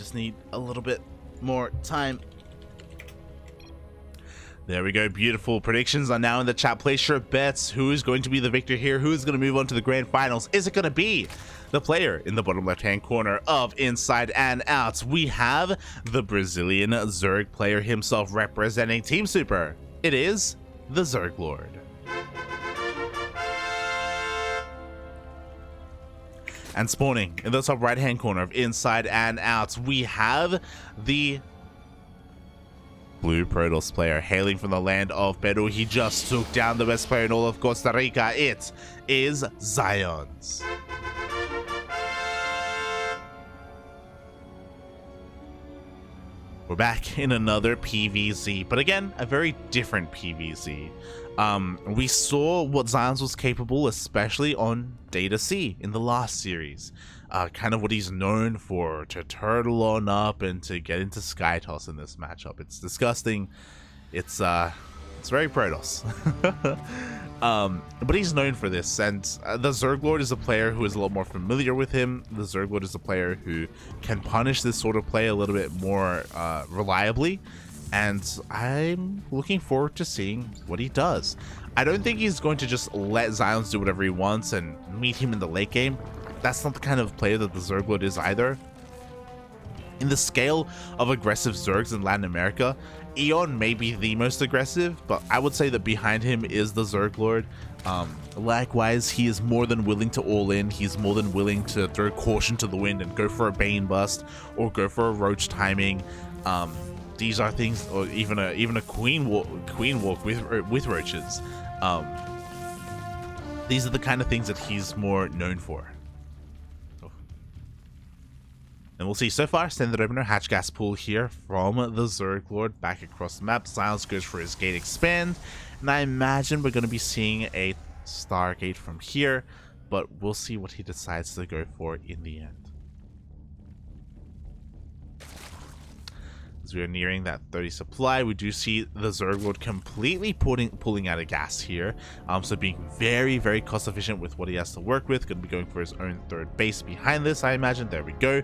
just need a little bit more time. There we go. Beautiful. Predictions are now in the chat. Place your bets. Who is going to be the victor here? Who is going to move on to the grand finals? Is it going to be the player in the bottom left-hand corner of Inside and Out? We have the Brazilian Zerg player himself representing Team Super. It is the TheZergLord. And spawning in the top right-hand corner of Inside and Out, we have the Blue Protoss player hailing from the land of Peru. He just took down the best player in all of Costa Rica. It is XionS. We're back in another PvZ, but again, a very different PvZ. We saw what XionS was capable, especially on Data C in the last series. Kind of what he's known for, to turtle on up and to get into Sky Toss in this matchup. It's disgusting. It's very Protoss. But he's known for this, and the TheZergLord is a player who is a lot more familiar with him. The TheZergLord is a player who can punish this sort of play a little bit more reliably, and I'm looking forward to seeing what he does. I don't think he's going to just let XionS do whatever he wants and meet him in the late game. That's not the kind of player that the TheZergLord is either. In the scale of aggressive Zergs in Latin America, Xion may be the most aggressive, but I would say that behind him is the TheZergLord. Likewise, he is more than willing to all in. He's more than willing to throw caution to the wind and go for a Bane Bust or go for a Roach timing. These are things, or even a Queen Walk with Roaches. These are the kind of things that he's more known for. And we'll see. So far, standard opener, hatch gas pool here from the TheZergLord back across the map. XionS goes for his gate expand, and I imagine we're going to be seeing a Stargate from here, but we'll see what he decides to go for in the end. As we are nearing that 30 supply, we do see the TheZergLord completely pulling out of gas here. So being very, very cost efficient with what he has to work with. Going to be going for his own third base behind this, I imagine. There we go.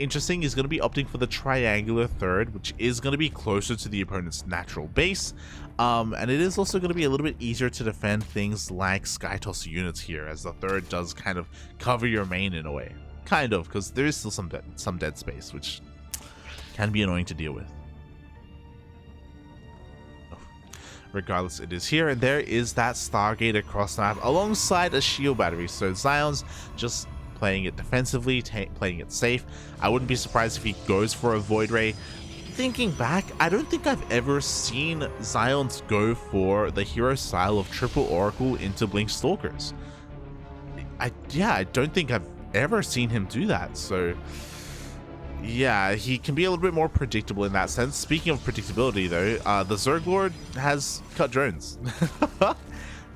Interesting, he's going to be opting for the triangular third, which is going to be closer to the opponent's natural base. And it is also going to be a little bit easier to defend things like Skytoss units here, as the third does kind of cover your main in a way. Kind of, because there is still some dead space, which can be annoying to deal with. Regardless, it is here, and there is that Stargate across the map alongside a shield battery. So XionS just playing it defensively, playing it safe. I wouldn't be surprised if he goes for a Void Ray. Thinking back, I don't think I've ever seen XionS go for the hero style of triple Oracle into Blink Stalkers. I don't think I've ever seen him do that. So yeah, he can be a little bit more predictable in that sense. Speaking of predictability though, the TheZergLord has cut drones.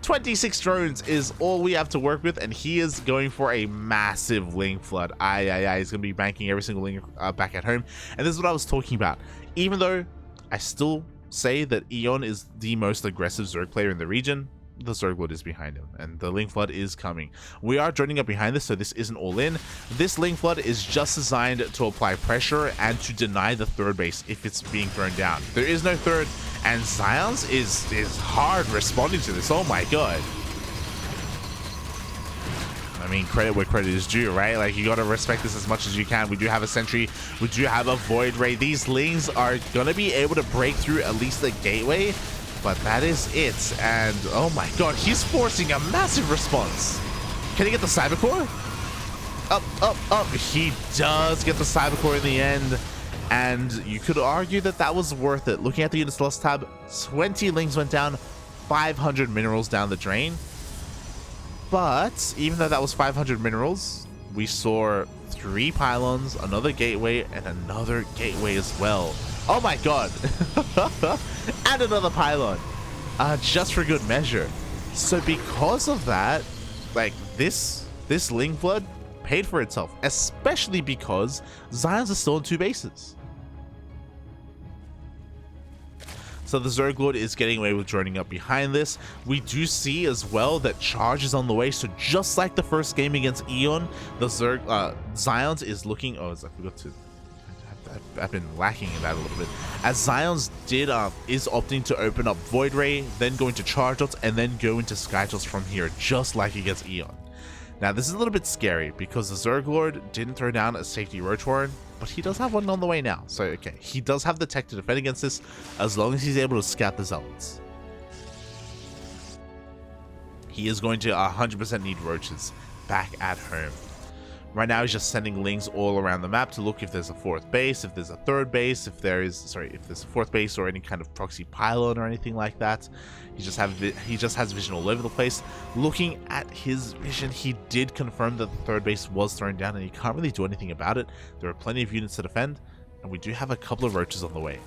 26 drones is all we have to work with, and he is going for a massive Link Flood. He's going to be banking every single Link back at home. And this is what I was talking about. Even though I still say that Xion is the most aggressive Zerg player in the region, the TheZergLord is behind him, and the Link Flood is coming. We are joining up behind this, so this isn't all in. This Link Flood is just designed to apply pressure and to deny the third base if it's being thrown down. There is no third, and XionS is hard responding to this. Oh my god. I mean, credit where credit is due, right? Like, you gotta respect this as much as you can. We do have a Sentry, we do have a Void Ray. These Lings are gonna be able to break through at least the gateway, but that is it. And oh my god, he's forcing a massive response. Can he get the Cybercore? Up. He does get the Cybercore in the end, and you could argue that that was worth it. Looking at the units lost tab, 20 Lings went down, 500 minerals down the drain. But even though that was 500 minerals, we saw 3 pylons, another gateway, and another gateway as well. Oh my god. And another pylon, just for good measure. So because of that, like, this Link Flood paid for itself, especially because XionS is still on 2 bases. So the TheZergLord is getting away with joining up behind this. We do see as well that charge is on the way. So just like the first game against Xion, the XionS is looking. Oh, I forgot to I've been lacking in that a little bit. As XionS is opting to open up Void Ray, then go into Charge Dots, and then go into Sky Dots from here, just like against Eon. Now this is a little bit scary because the ZergLord didn't throw down a safety Roach Warren, but he does have one on the way now. So okay, he does have the tech to defend against this as long as he's able to scout the Zealots. He is going to 100% need Roaches back at home. Right now he's just sending lings all around the map to look if there's a fourth base, if there's a third base, if there's a fourth base or any kind of proxy pylon or anything like that. He just has vision all over the place. Looking at his vision, he did confirm that the third base was thrown down and he can't really do anything about it. There are plenty of units to defend, and we do have a couple of Roaches on the way.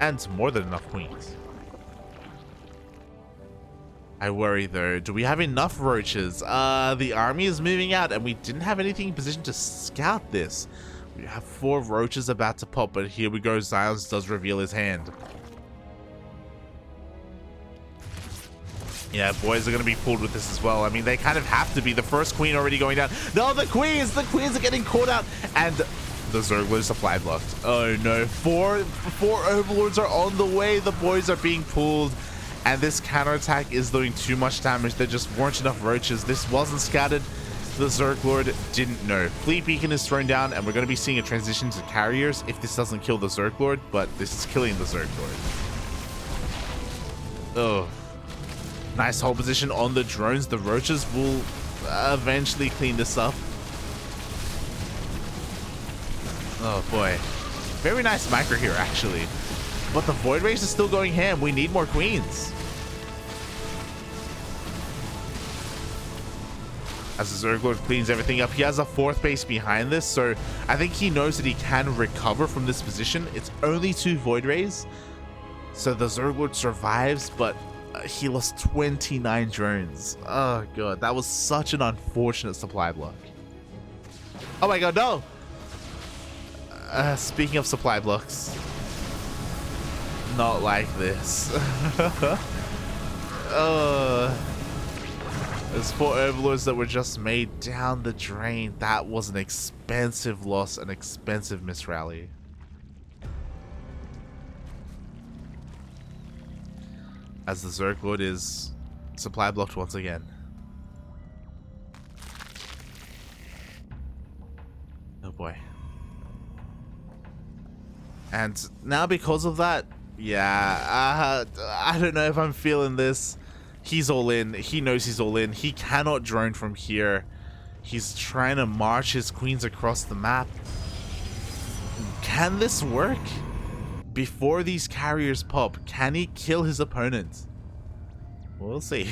And more than enough Queens. I worry though, do we have enough Roaches? The army is moving out and we didn't have anything in position to scout this. We have 4 Roaches about to pop, but here we go, XionS does reveal his hand. Yeah, boys are going to be pulled with this as well. I mean, they kind of have to be. The first Queen already going down. No, the Queens are getting caught out. And the ZergLord supply blocked. Oh no, 4 Overlords are on the way. The boys are being pulled. And this counterattack is doing too much damage. There just weren't enough Roaches. This wasn't scattered. The ZergLord didn't know. Fleet Beacon is thrown down, and we're going to be seeing a transition to carriers if this doesn't kill the ZergLord, but this is killing the ZergLord. Oh. Nice hold position on the drones. The Roaches will eventually clean this up. Oh boy. Very nice micro here, actually. But the Void Race is still going ham. We need more Queens. As the ZergLord cleans everything up, he has a 4th base behind this, so I think he knows that he can recover from this position. It's only 2 Void Rays, so the ZergLord survives, but he lost 29 drones. Oh god, that was such an unfortunate supply block. Oh my god, no! Speaking of supply blocks, not like this. There's 4 Overlords that were just made down the drain. That was an expensive loss, an expensive misrally. As the ZergLord is supply blocked once again. Oh boy. And now because of that, yeah, I don't know if I'm feeling this. He's all in. He knows he's all in. He cannot drone from here. He's trying to march his Queens across the map. Can this work? Before these carriers pop, can he kill his opponent? We'll see.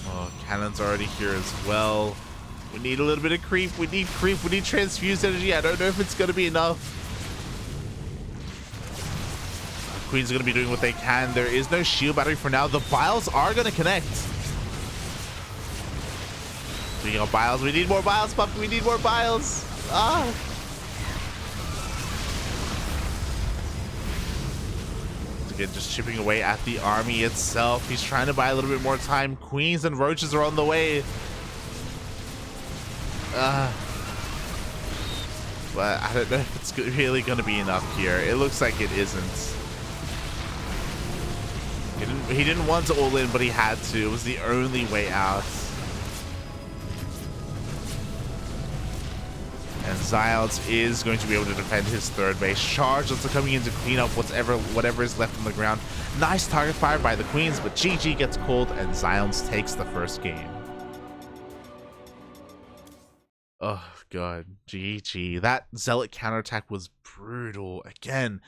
Oh, cannon's already here as well. We need a little bit of creep. We need creep. We need transfused energy. I don't know if it's going to be enough. Queens are going to be doing what they can. There is no shield battery for now. The Biles are going to connect. Speaking of Biles, we need more Biles, Puppy. We need more Biles. Ah. Again, just chipping away at the army itself. He's trying to buy a little bit more time. Queens and Roaches are on the way. But I don't know if it's really going to be enough here. It looks like it isn't. He didn't want to all in, but he had to. It was the only way out. And XionS is going to be able to defend his 3rd base. Charge are coming in to clean up whatever is left on the ground. Nice target fire by the Queens, but GG gets called and XionS takes the first game. Oh god, GG. That Zealot counterattack was brutal. Again,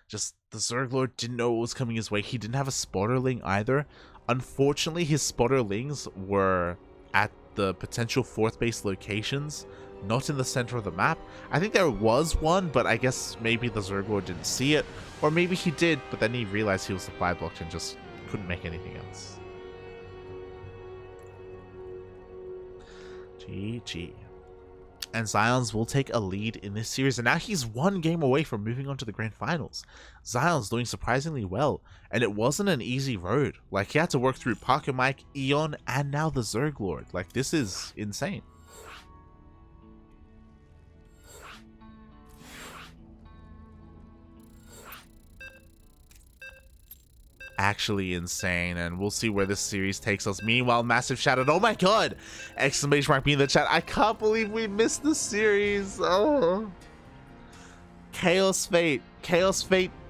just the ZergLord didn't know what was coming his way. He didn't have a spotterling either. Unfortunately, his spotterlings were at the potential 4th base locations, not in the center of the map. I think there was one, but I guess maybe the ZergLord didn't see it, or maybe he did, but then he realized he was supply blocked and just couldn't make anything else. GG. And XionS will take a lead in this series, and now he's 1 game away from moving on to the grand finals. XionS doing surprisingly well, and it wasn't an easy road. Like, he had to work through Parker Mike, Eon, and now the ZergLord. Like, this is insane. actually insane, and we'll see where this series takes us. Meanwhile, massive shout out, oh my god, exclamation mark me in the chat, I can't believe we missed the series. Oh, Chaos Fate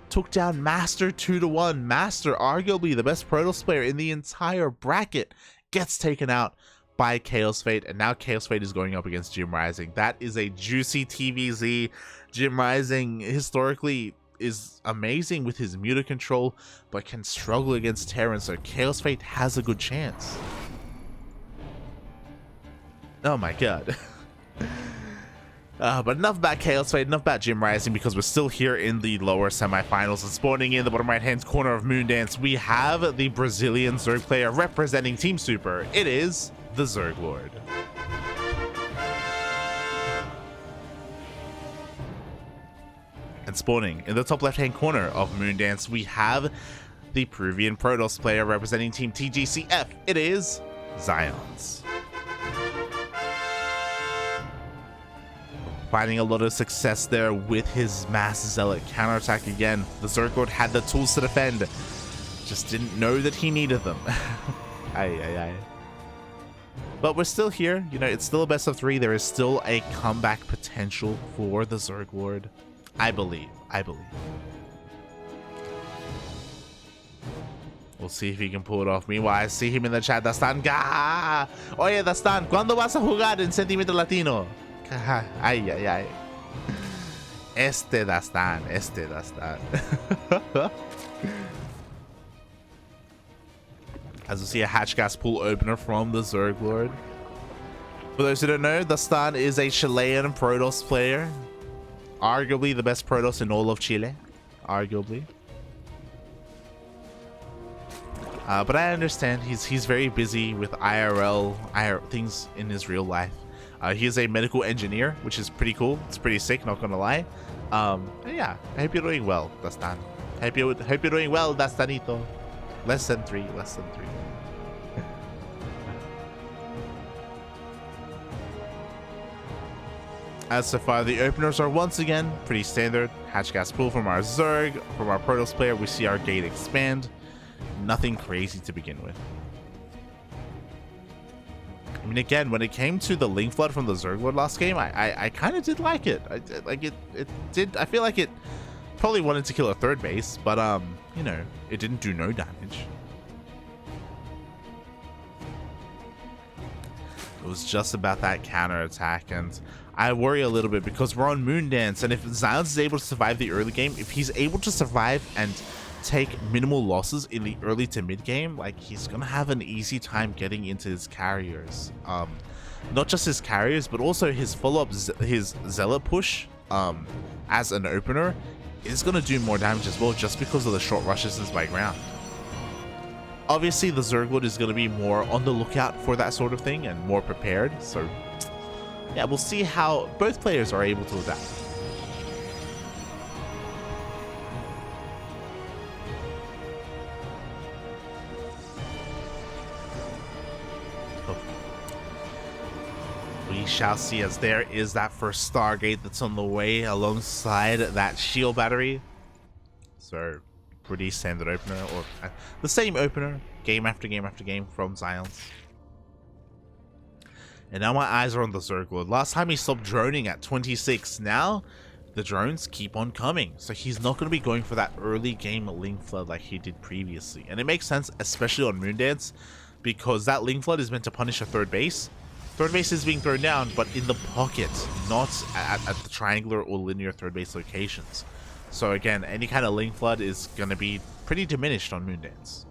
took down Master 2-1. Master, arguably the best Protoss player in the entire bracket, gets taken out by Chaos Fate, and now Chaos Fate is going up against Jim Rising. That is a juicy TVZ. Jim Rising historically is amazing with his muta control, but can struggle against Terran, so Chaos Fate has a good chance. Oh my god. But enough about Chaos Fate, enough about Jim Rising, because we're still here in the lower semifinals, and spawning in the bottom right hand corner of Moondance, we have the Brazilian Zerg player representing Team Super. It is TheZergLord. And spawning in the top left hand corner of Moondance, we have the Peruvian Protoss player representing Team TGCF. It is XionS. Finding a lot of success there with his Mass Zealot counterattack again. The TheZergLord had the tools to defend, just didn't know that he needed them. Aye. But we're still here, you know, it's still a best of 3. There is still a comeback potential for the TheZergLord. I believe. We'll see if he can pull it off. Meanwhile, I see him in the chat. Dastan, ¡gah! Oye, Dastan, ¿cuándo vas a jugar en Sentimiento Latino? Ay. Este Dastan. As we see a hatch gas pool opener from the TheZergLord. For those who don't know, Dastan is a Chilean Protoss player. Arguably the best Protoss in all of Chile. Arguably. But I understand he's very busy with IRL things in his real life. He is a medical engineer, which is pretty cool. It's pretty sick, not gonna lie. Yeah, I hope you're doing well, Dastan. Hope you're doing well, Dastanito. Less than 3. As so far, the openers are once again pretty standard. Hatch gas pool from our Zerg. From our Protoss player, we see our gate expand. Nothing crazy to begin with. I mean, again, when it came to the Link Flood from the TheZergLord last game, I kind of did like it. I feel like it probably wanted to kill a third base, but you know, it didn't do no damage. It was just about that counter attack, and I worry a little bit because we're on Moondance, and if XionS is able to survive the early game, if he's able to survive and take minimal losses in the early to mid game, like, he's gonna have an easy time getting into his carriers. Not just his carriers, but also his follow-up, his Zealot push as an opener is gonna do more damage as well, just because of the short rushes by ground. Obviously, the TheZergLord is gonna be more on the lookout for that sort of thing and more prepared, so yeah, we'll see how both players are able to adapt. We shall see, as there is that first Stargate that's on the way alongside that shield battery. So, pretty standard opener, or the same opener, game after game after game from XionS. And now my eyes are on the TheZergLord. Last time he stopped droning at 26. Now the drones keep on coming. So he's not going to be going for that early game Link Flood like he did previously. And it makes sense, especially on Moondance, because that Link Flood is meant to punish a third base. Third base is being thrown down, but in the pocket, not at the triangular or linear third base locations. So again, any kind of Link Flood is going to be pretty diminished on Moondance.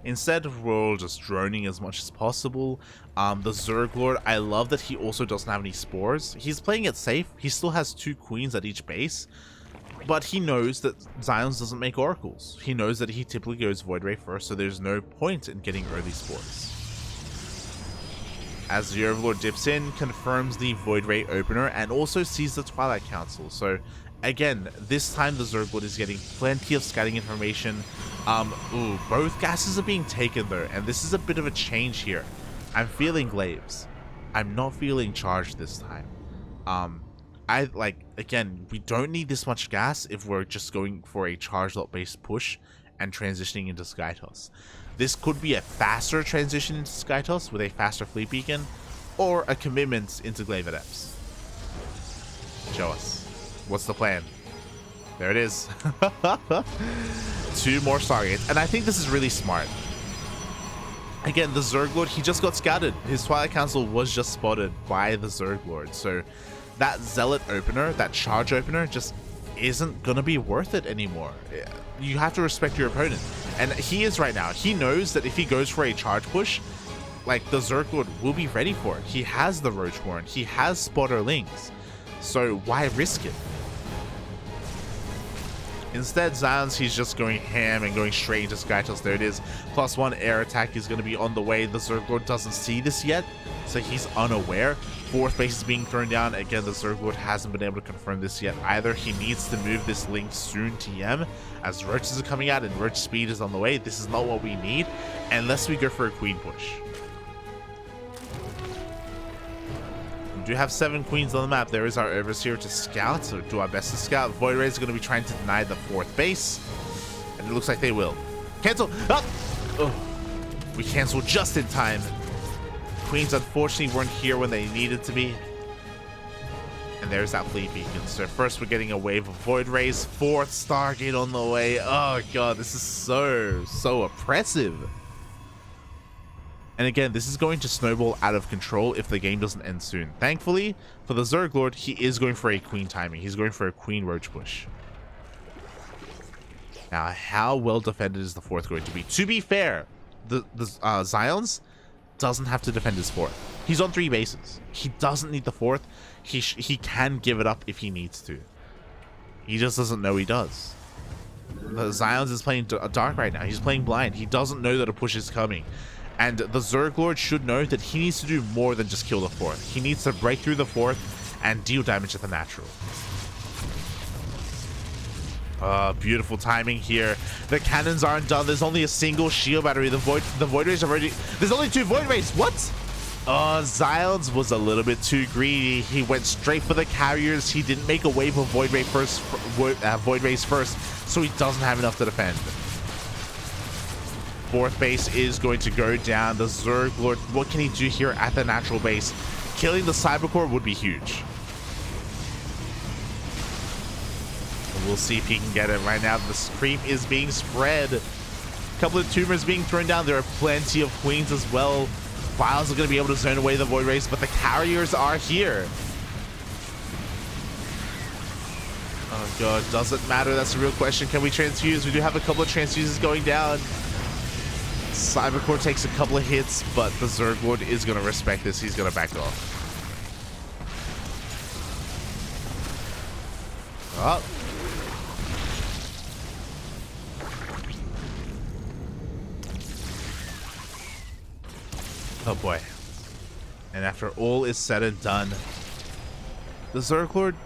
Instead, we're all just droning as much as possible. The TheZergLord, I love that he also doesn't have any spores. He's playing it safe. He still has 2 queens at each base, but he knows that XionS doesn't make oracles. He knows that he typically goes Void Ray first, so there's no point in getting early spores. As the Overlord dips in, confirms the Void Ray opener, and also sees the Twilight Council. So again, this time the TheZergLord is getting plenty of scouting information. Ooh, both gases are being taken though, and this is a bit of a change here. I'm feeling Glaives. I'm not feeling Charged this time. again, we don't need this much gas if we're just going for a charge lot based push and transitioning into Skytoss. This could be a faster transition into Skytoss with a faster fleet beacon, or a commitment into Glaive Adepts. Show us. What's the plan? There it is. 2 more Stargates, and I think this is really smart. Again, the ZergLord, he just got scouted. His Twilight Council was just spotted by the ZergLord, so that Zealot opener, that charge opener, just isn't gonna be worth it anymore. You have to respect your opponent, and he is right now. He knows that if he goes for a charge push, like, the ZergLord will be ready for it. He has the Roach Warren, he has Spotter Lings, so why risk it? Instead, XionS, he's just going ham and going straight into Skytoss. There it is. +1 air attack is going to be on the way. The ZergLord doesn't see this yet, so he's unaware. 4th base is being thrown down. Again, the ZergLord hasn't been able to confirm this yet either. He needs to move this link soon, TM, as Roaches are coming out and Roach speed is on the way. This is not what we need unless we go for a Queen push. We do have 7 queens on the map. There is our Overseer to scout, so do our best to scout. Void Rays are going to be trying to deny the 4th base, and it looks like they will. Cancel! Oh! Oh. We canceled just in time. Queens unfortunately weren't here when they needed to be. And there's that fleet beacon. So first we're getting a wave of Void Rays. 4th Stargate on the way. Oh god, this is so oppressive. And again, this is going to snowball out of control if the game doesn't end soon. Thankfully, for the ZergLord, he is going for a Queen timing. He's going for a Queen Roach push. Now, how well defended is the 4th going to be? To be fair, the XionS doesn't have to defend his 4th. He's on 3 bases. He doesn't need the 4th. He can give it up if he needs to. He just doesn't know he does. The XionS is playing dark right now. He's playing blind. He doesn't know that a push is coming. And the ZergLord should know that he needs to do more than just kill the 4th. He needs to break through the 4th and deal damage at the natural. Beautiful timing here. The cannons aren't done. There's only a single shield battery. The Void Rays are already... There's only 2 Void Rays. What? XionS was a little bit too greedy. He went straight for the carriers. He didn't make a wave of Void Rays first, so he doesn't have enough to defend. 4th base is going to go down. The ZergLord, what can he do here at the natural base? Killing the Cybercore would be huge. We'll see if he can get it right now. The creep is being spread. A couple of tumors being thrown down. There are plenty of queens as well. Files are going to be able to zone away the Void Rays, but the carriers are here. Oh god, does it matter? That's a real question. Can we transfuse? We do have a couple of transfuses going down. Cybercore takes a couple of hits, but the ZergLord is going to respect this. He's going to back off. Oh. Oh boy. And after all is said and done, the ZergLord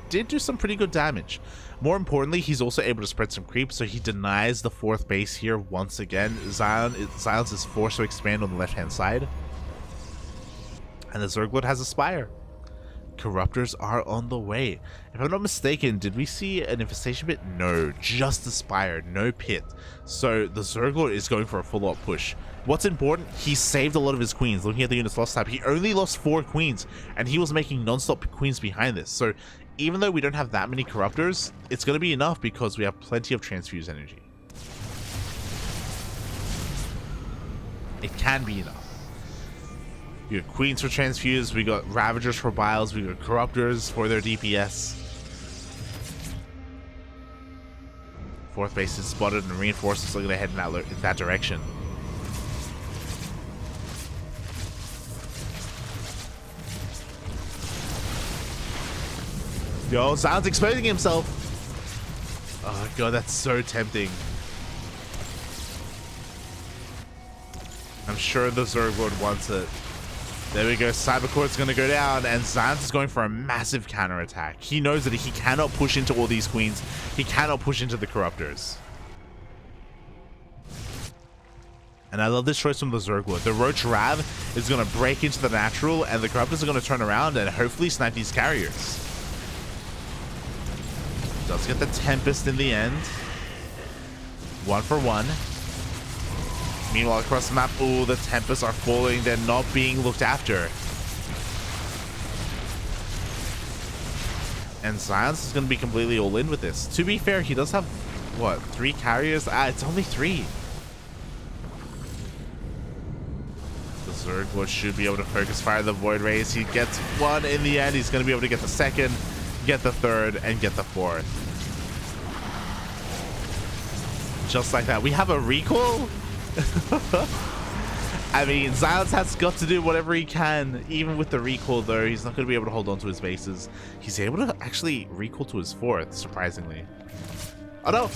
did do some pretty good damage. More importantly, he's also able to spread some creep, so he denies the 4th base here once again. XionS is forced to expand on the left-hand side. And the ZergLord has a Spire. Corruptors are on the way. If I'm not mistaken, did we see an Infestation Pit? No, just the Spire, no pit. So the ZergLord is going for a full-out push. What's important, he saved a lot of his queens. Looking at the units lost tab, he only lost 4 queens, and he was making non-stop queens behind this. So even though we don't have that many Corruptors, it's going to be enough because we have plenty of transfuse energy. It can be enough. We got queens for transfuse, we got Ravagers for biles, we got Corruptors for their DPS. 4th base is spotted and reinforcements are going to head in that direction. Yo, XionS exposing himself. Oh god, that's so tempting. I'm sure the ZergLord wants it. There we go, Cybercore's gonna go down, and XionS is going for a massive counterattack. He knows that he cannot push into all these queens. He cannot push into the Corruptors. And I love this choice from the ZergLord. The Roach Rav is gonna break into the natural, and the Corruptors are gonna turn around and hopefully snipe these carriers. Does get the Tempest in the end. 1 for 1. Meanwhile, across the map, ooh, the Tempests are falling. They're not being looked after. And XionS is going to be completely all in with this. To be fair, he does have, what, 3 carriers? Ah, it's only 3. The ZergLord should be able to focus fire the Void Rays. He gets 1 in the end. He's going to be able to get the 2nd, get the 3rd, and get the 4th. Just like that. We have a recall? I mean, XionS has got to do whatever he can. Even with the recall, though, he's not going to be able to hold on to his bases. He's able to actually recall to his 4th, surprisingly. Oh, no.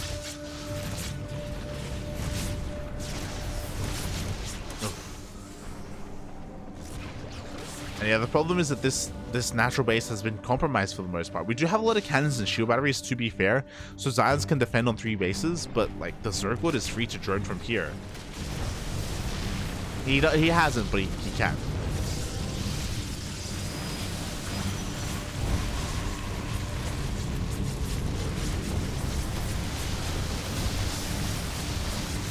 And yeah, the problem is that this natural base has been compromised for the most part. We do have a lot of cannons and shield batteries, to be fair, so XionS can defend on 3 bases, but like the ZergLord is free to drone from here. He hasn't, but he can.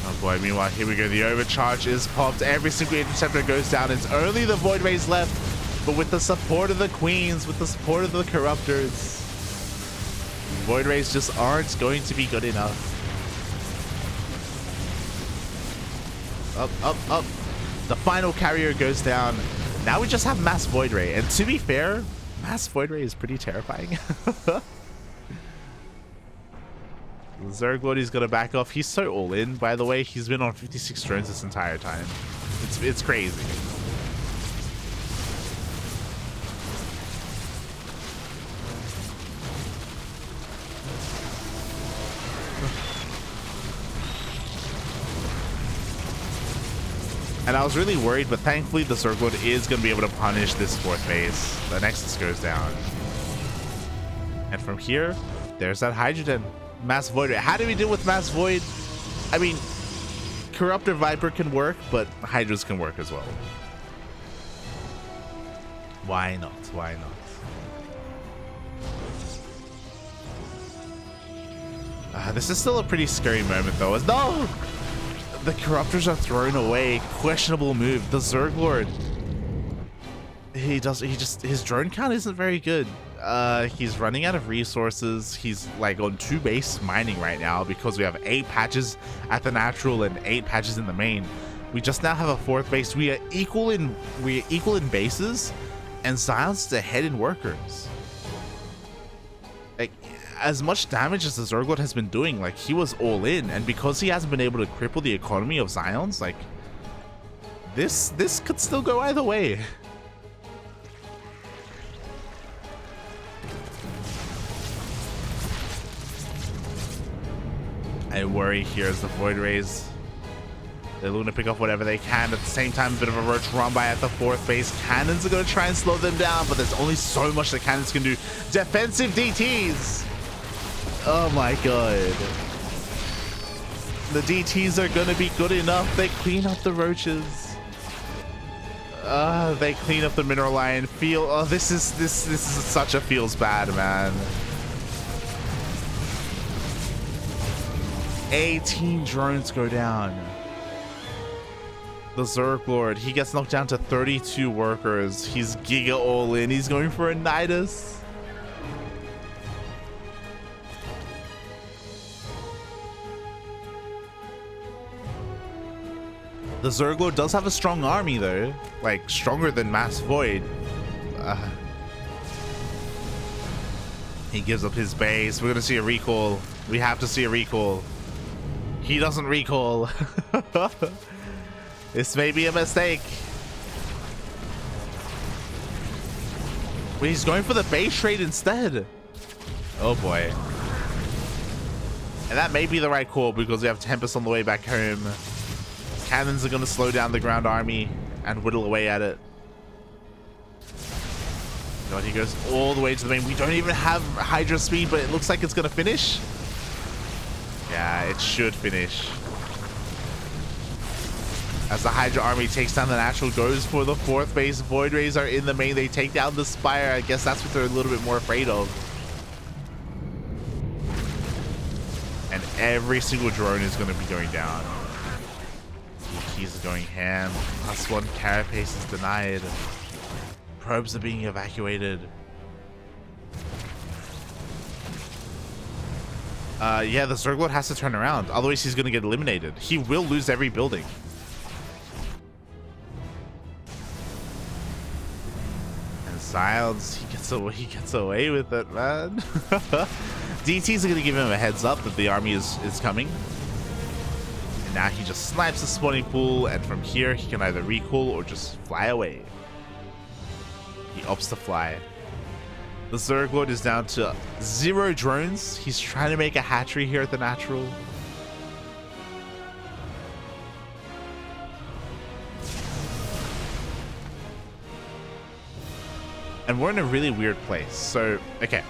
Oh boy, meanwhile, here we go. The overcharge is popped. Every single interceptor goes down. It's only the Void Rays left. But with the support of the Queens, with the support of the Corruptors, Void Rays just aren't going to be good enough. Up, up, up. The final carrier goes down. Now we just have Mass Void Ray. And to be fair, Mass Void Ray is pretty terrifying. ZergLord is going to back off. He's so all in, by the way. He's been on 56 drones this entire time. It's crazy. And I was really worried, but thankfully the ZergLord is going to be able to punish this 4th base. The Nexus goes down. And from here, there's that Hydrogen. Mass Void. How do we deal with Mass Void? I mean, Corruptor Viper can work, but Hydras can work as well. Why not? Why not? This is still a pretty scary moment, though. No! The Corruptors are thrown away. Questionable move. The ZergLord. His drone count isn't very good. He's running out of resources. He's like on 2 base mining right now because we have 8 patches at the natural and 8 patches in the main. We just now have a 4th base. We are equal in bases, and XionS is ahead in workers. Like, as much damage as the ZergLord has been doing, like, he was all in, and because he hasn't been able to cripple the economy of XionS, like, this could still go either way. I worry here as the Void Rays. They're looking to pick up whatever they can. At the same time, a bit of a roach run by at the 4th base. Cannons are going to try and slow them down, but there's only so much the cannons can do. Defensive DTs! Oh my god. The DTs are going to be good enough. They clean up the roaches. They clean up the mineral line. This is such a feels bad, man. 18 drones go down. The ZergLord, he gets knocked down to 32 workers. He's giga all in. He's going for a Nidus. The ZergLord does have a strong army, though. Like, stronger than Mass Void. He gives up his base. We're going to see a recall. We have to see a recall. He doesn't recall. This may be a mistake. Wait, he's going for the base trade instead. Oh boy. And that may be the right call because we have Tempest on the way back home. Cannons are going to slow down the ground army and whittle away at it. God, he goes all the way to the main. We don't even have Hydra speed, but it looks like it's going to finish. Yeah, it should finish. As the Hydra army takes down the natural, goes for the 4th base. Void Rays are in the main. They take down the Spire. I guess that's what they're a little bit more afraid of. every single drone is going to be going down. Keys are going ham. +1 carapace is denied. Probes are being evacuated. Yeah, the ZergLord has to turn around. Otherwise, he's going to get eliminated. He will lose every building. And Xion's, he gets away with it, man. DTs are going to give him a heads up that the army is coming. And now he just snipes the spawning pool, and from here, he can either recall or just fly away. He opts to fly. The ZergLord is down to 0 drones. He's trying to make a hatchery here at the natural. And we're in a really weird place. So, okay.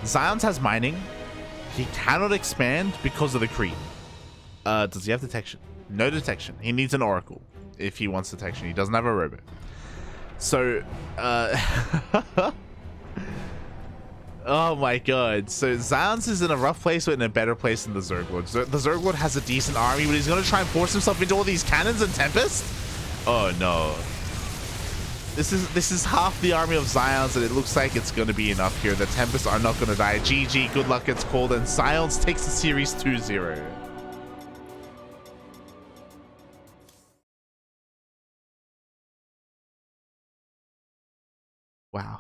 XionS has mining. He cannot expand because of the creep. Does he have detection? No detection. He needs an oracle if he wants detection. He doesn't have a robot. So, oh my god. So XionS is in a rough place, but in a better place than the ZergLord. The ZergLord has a decent army, but he's going to try and force himself into all these cannons and Tempest? Oh no. This is half the army of XionS, and it looks like it's going to be enough here. The Tempests are not going to die. GG, good luck, it's called, and XionS takes the series 2-0. Wow.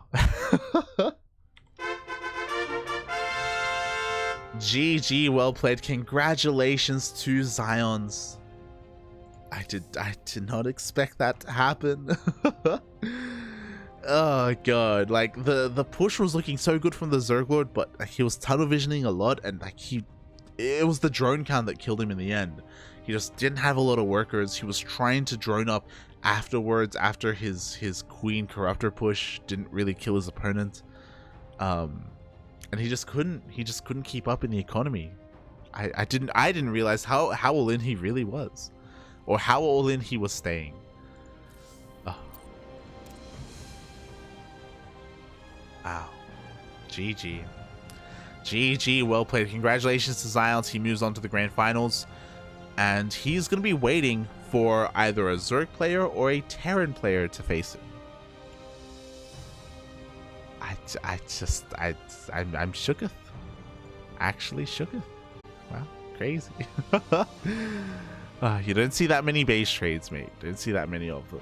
GG, well played. Congratulations to XionS. I did not expect that to happen. Oh god, like the push was looking so good from the ZergLord, but like, he was tunnel visioning a lot, and like it was the drone count that killed him in the end. He just didn't have a lot of workers. He was trying to drone up afterwards, after his Queen Corruptor push didn't really kill his opponent. And he just couldn't keep up in the economy. I didn't realize how all in he really was, or how all in he was staying. Oh. Wow. GG. GG, well played. Congratulations to XionS. He moves on to the grand finals, and he's going to be waiting for either a Zerg player or a Terran player to face him. I'm shooketh. Actually shooketh. Wow, crazy. You don't see that many base trades, mate. Don't see that many of them.